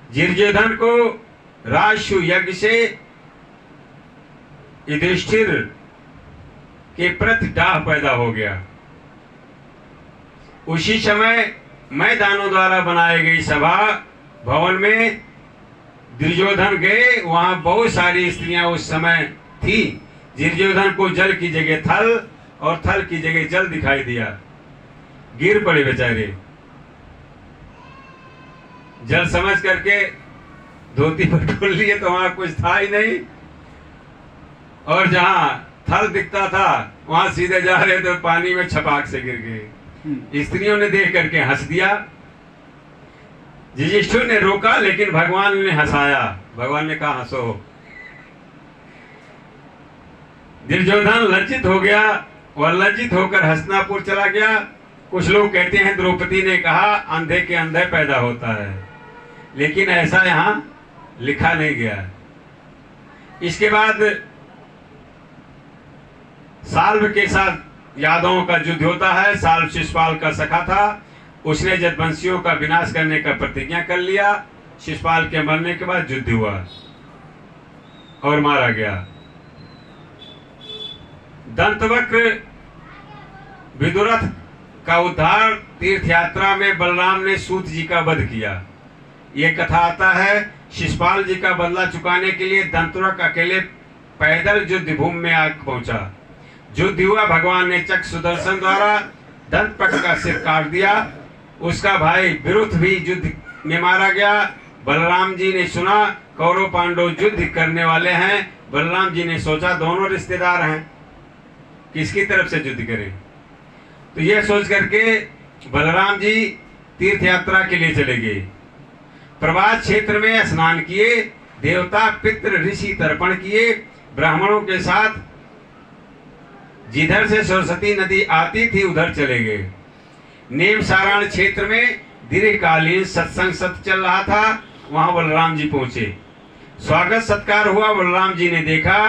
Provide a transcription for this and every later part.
दुर्योधन को राजसु यज्ञ से युधिष्ठिर के प्रति डाह पैदा हो गया। उसी समय मैदानों द्वारा बनाई गई सभा भवन में दुर्योधन गए। वहां बहुत सारी स्त्रियां उस समय थी। दुर्योधन को जल की जगह थल और थल की जगह जल दिखाई दिया। गिर पड़े बेचारे। जल समझ करके धोती पर खोल लिए तो वहां कुछ था ही नहीं, और जहां थल दिखता था वहां सीधे जा रहे तो पानी में छपाक से गिर गए। स्त्रियों ने देख करके हंस दिया। युधिष्ठिर ने रोका, लेकिन भगवान ने हंसाया। भगवान ने कहा हंसो। दुर्योधन लज्जित हो गया। वह लज्जित होकर हस्तिनापुर चला गया। कुछ लोग कहते हैं द्रौपदी ने कहा अंधे के अंधे पैदा होता है, लेकिन ऐसा यहां लिखा नहीं गया। इसके बाद साल्व के साथ यादवों का युद्ध होता है। साल्व शिशुपाल का सखा था। उसने जदवंशियों का विनाश करने का प्रतिज्ञा कर लिया। शिशुपाल के मरने के बाद युद्ध हुआ और मारा गया। दंतवक्र विदुरथ का उद्धार तीर्थ यात्रा में बलराम ने सूत जी का वध किया। यह कथा आता है शिशुपाल जी का बदला चुकाने के लिए दंतवक्र अकेले पैदल युद्ध भूमि में आग पहुंचा। युद्ध हुआ। भगवान ने चक्र सुदर्शन द्वारा दंतवक्र का सिर काट दिया। उसका भाई विरुद्ध भी युद्ध में मारा गया। बलराम जी ने सुना कौरव पांडव युद्ध करने वाले हैं। बलराम जी ने सोचा दोनों रिश्तेदार हैं, किसकी तरफ से युद्ध करें। तो यह सोच करके बलराम जी तीर्थ यात्रा के लिए चले गए। प्रभात क्षेत्र में स्नान किए। देवता पितृ ऋषि तर्पण किए। ब्राह्मणों के साथ जिधर से सरस्वती नदी आती थी उधर चले गए। नेम सारण क्षेत्र में दीर्घकालीन सत्संग सत्र चल रहा था। वहां बलराम जी पहुंचे। स्वागत सत्कार हुआ। बलराम जी ने देखा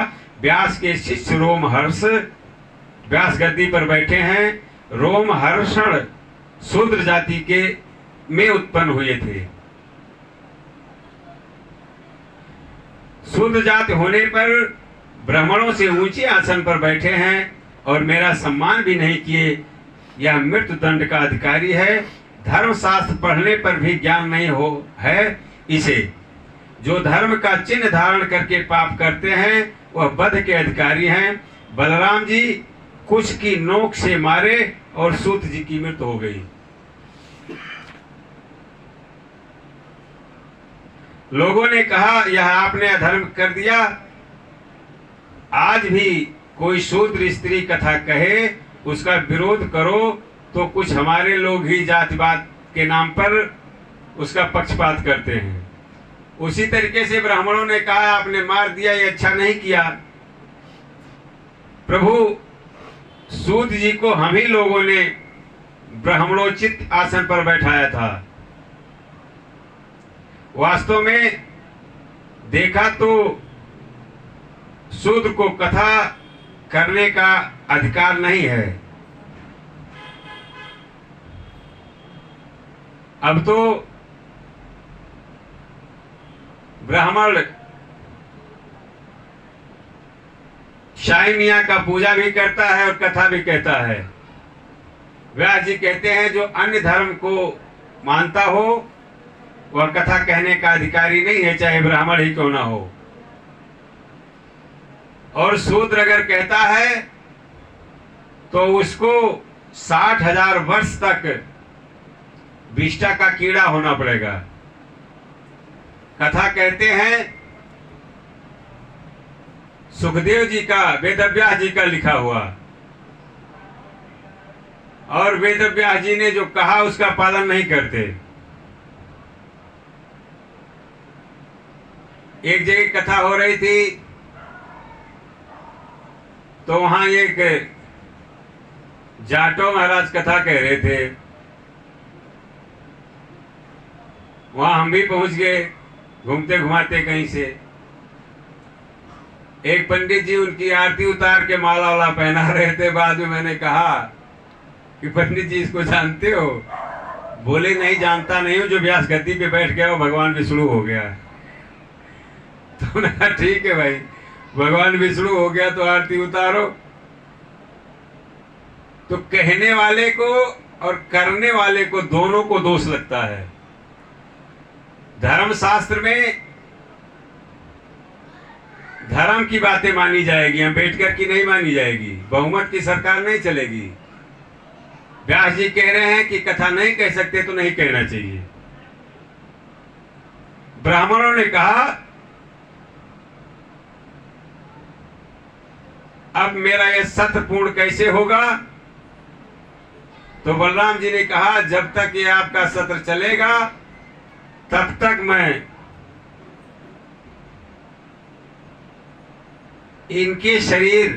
व्यास के शिष्य रोमहर्ष व्यास गद्दी पर बैठे हैं। रोमहर्षण शूद्र जाति के में उत्पन्न हुए थे। शूद्र जाति होने पर ब्राह्मणों से ऊंचे आसन पर बैठे हैं और मेरा सम्मान भी नहीं किए। यह मृत्यु दंड का अधिकारी है। धर्मशास्त्र पढ़ने पर भी ज्ञान नहीं हो है इसे। जो धर्म का चिन्ह धारण करके पाप करते हैं वह वध के अधिकारी हैं। बलराम जी कुछ की नोक से मारे और सूत जी की मृत्यु हो गई। लोगों ने कहा यह आपने अधर्म कर दिया। आज भी कोई शूद्र स्त्री कथा कहे उसका विरोध करो तो कुछ हमारे लोग ही जातिवाद के नाम पर उसका पक्षपात करते हैं। उसी तरीके से ब्राह्मणों ने कहा आपने मार दिया, ये अच्छा नहीं किया। प्रभु सूत जी को हम ही लोगों ने ब्राह्मणोचित आसन पर बैठाया था। वास्तव में देखा तो शूद्र को कथा करने का अधिकार नहीं है। अब तो ब्राह्मण शाही मियाँ का पूजा भी करता है और कथा भी कहता है। व्यास जी कहते हैं जो अन्य धर्म को मानता हो वह कथा कहने का अधिकारी नहीं है, चाहे ब्राह्मण ही क्यों ना हो। और शूद्र अगर कहता है तो उसको 60,000 वर्ष तक विष्ठा का कीड़ा होना पड़ेगा। कथा कहते हैं सुखदेव जी का, वेदव्यास जी का लिखा हुआ, और वेदव्यास जी ने जो कहा उसका पालन नहीं करते। एक जगह कथा हो रही थी तो वहां एक जाटो महाराज कथा कह रहे थे। वहां हम भी पहुंच गए घूमते घुमाते कहीं से। एक पंडित जी उनकी आरती उतार के माला वाला पहना रहे थे। बाद में मैंने कहा कि पंडित जी इसको जानते हो, बोले नहीं जानता नहीं हूं, जो व्यास गद्दी पे बैठ गया वो भगवान विष्णु हो गया। तो ना ठीक है भाई, भगवान विष्णु हो गया तो आरती उतारो। तो कहने वाले को और करने वाले को दोनों को दोष लगता है। धर्म शास्त्र में धर्म की बातें मानी जाएगी, अम्बेडकर की नहीं मानी जाएगी, बहुमत की सरकार नहीं चलेगी। व्यास जी कह रहे हैं कि कथा नहीं कह सकते तो नहीं कहना चाहिए। ब्राह्मणों ने कहा अब मेरा यह सत्र पूर्ण कैसे होगा? तो बलराम जी ने कहा जब तक ये आपका सत्र चलेगा तब तक मैं इनके शरीर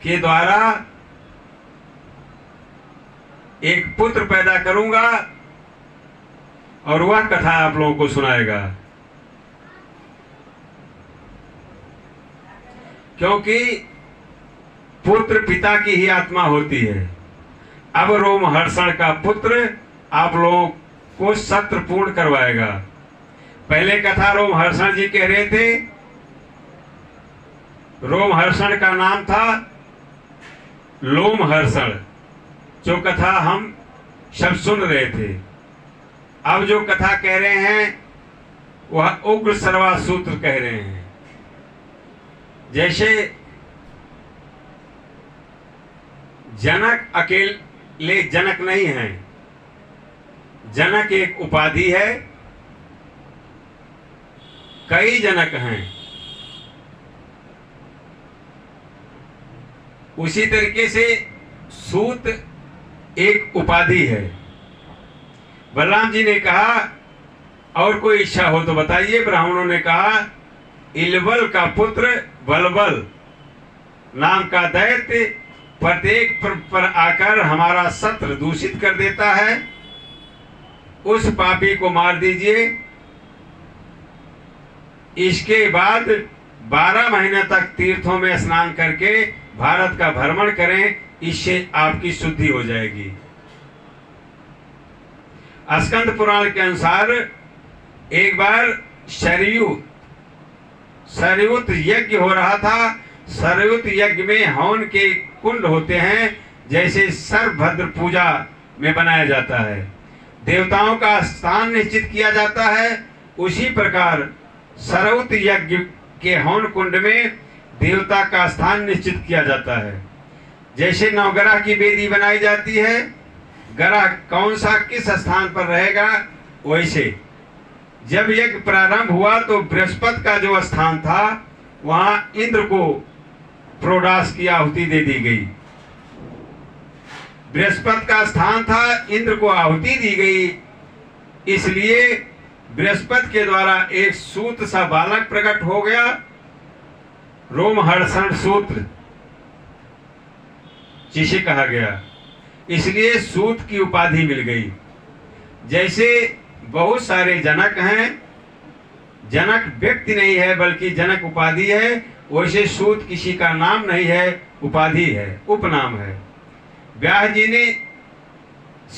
के द्वारा एक पुत्र पैदा करूंगा और वह कथा आप लोगों को सुनाएगा। क्योंकि पुत्र पिता की ही आत्मा होती है। अब रोमहर्षण का पुत्र आप लोगों को सत्र पूर्ण करवाएगा। पहले कथा रोमहर्षण जी कह रहे थे। रोमहर्षण का नाम था लोमहर्षण, जो कथा हम सब सुन रहे थे। अब जो कथा कह रहे हैं वह उग्र सर्वा सूत्र कह रहे हैं। जैसे जनक अकेले जनक नहीं है, जनक एक उपाधि है, कई जनक हैं। उसी तरीके से सूत एक उपाधि है। बलराम जी ने कहा और कोई इच्छा हो तो बताइए। ब्राह्मणों ने कहा इलबल का पुत्र बलबल नाम का दैत्य प्रत्येक पर आकर हमारा सत्र दूषित कर देता है, उस पापी को मार दीजिए। इसके बाद 12 महीने तक तीर्थों में स्नान करके भारत का भ्रमण करें, इससे आपकी शुद्धि हो जाएगी। स्कंद पुराण के अनुसार एक बार सरयुत यज्ञ हो रहा था। सरयुत यज्ञ में हवन के कुंड होते हैं, जैसे सर्वभद्र पूजा में बनाया जाता है। देवताओं का स्थान निश्चित किया जाता है, उसी प्रकार सरयुत यज्ञ के हवन कुंड में देवता का स्थान निश्चित किया जाता है। जैसे नवग्रह की वेदी बनाई जाती है, ग्रह कौन सा किस स्थान पर रहेगा, वैसे जब यज्ञ प्रारंभ हुआ तो बृहस्पति का जो स्थान था वहां इंद्र को प्रोडास की आहुति दे दी गई। बृहस्पति का स्थान था, इंद्र को आहुति दी गई। इसलिए बृहस्पति के द्वारा एक सूत सा बालक प्रकट हो गया, रोमहर्षण सूत्र जिसे कहा गया। इसलिए सूत की उपाधि मिल गई। जैसे बहुत सारे जनक हैं, जनक व्यक्ति नहीं है बल्कि जनक उपाधि है, वैसे सूत किसी का नाम नहीं है, उपाधि है, उपनाम है। व्यास जी ने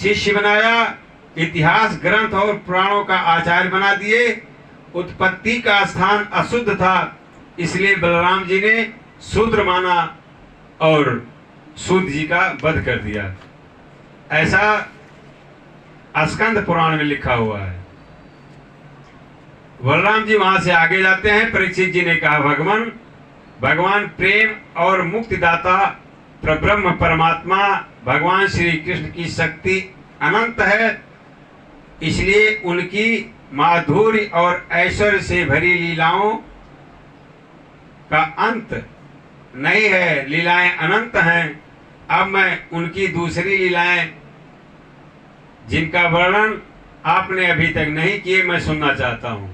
शिष्य बनाया, इतिहास ग्रंथ और पुराणों का आचार्य बना दिए। उत्पत्ति का स्थान अशुद्ध था, इसलिए बलराम जी ने शूद्र माना और सूत जी का वध कर दिया। ऐसा स्कंद पुराण में लिखा हुआ है। बलराम जी वहां से आगे जाते हैं। परीक्षित जी ने कहा भगवान प्रेम और मुक्तिदाता ब्रह्म परमात्मा भगवान श्री कृष्ण की शक्ति अनंत है, इसलिए उनकी माधुर्य और ऐश्वर्य से भरी लीलाओं का अंत नहीं है, लीलाएं अनंत हैं। अब मैं उनकी दूसरी लीलाएं जिनका वर्णन आपने अभी तक नहीं किए, मैं सुनना चाहता हूं।